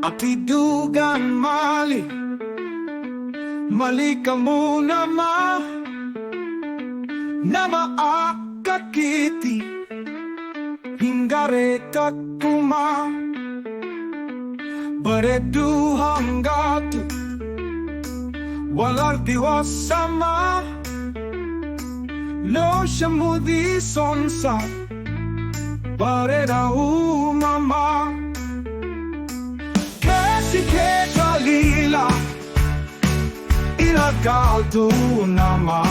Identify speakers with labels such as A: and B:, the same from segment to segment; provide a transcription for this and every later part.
A: Atidugan mali, mali ka muna ma, na maakakiti, hingaretat kuma, baredu hanggatu, walang diwasama, lo shamudi sonsa, bareda umama. Che Dalila inagalto nama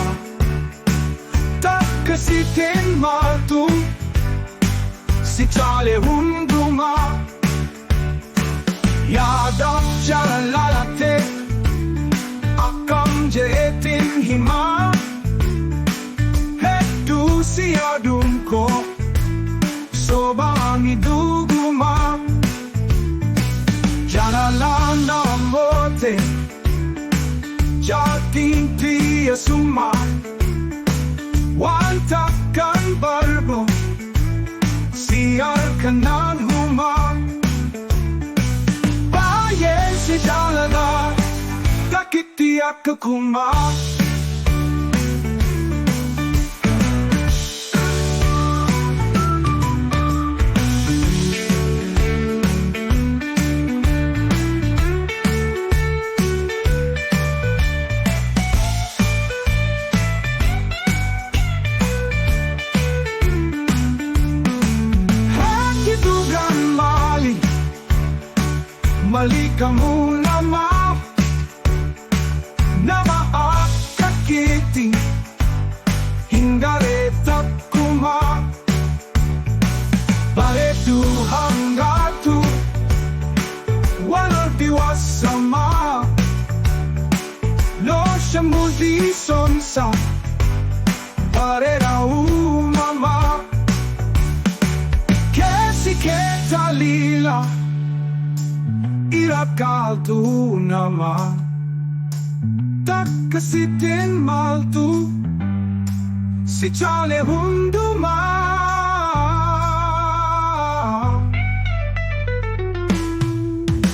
A: tak si ten maltu si chale hunduma yadam jalalate akam jetin hima hetu si adumko sobangi duguma Janalana mote Jating tiya suma Wantakan barbo Siyar kanan huma Baye si jalana Takit tiyak kakuma Mali ka muna ma, na maakakiti, hingaretat kuma, baretu hanggatu, walang diwasama, lo shamudi sonsa, barera umama, kesi ketalila, Irakaltu nama Tak kasitin maltu Si chale hunduma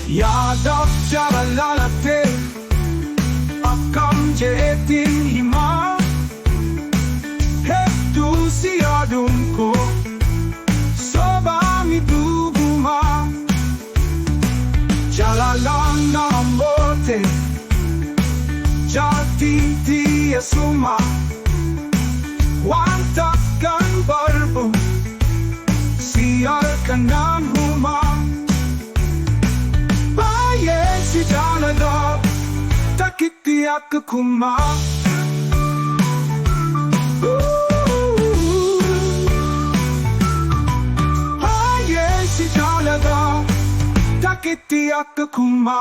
A: Yadak jaralalate Akam jetin hima Hetu si adumko Sobang iduguma Jalalana mote Jati tiya suma Wantakan barbo Siyar kanan huma Baye si jalala Takit tiyak kakuma Baye si jalala Takit tiyak kakuma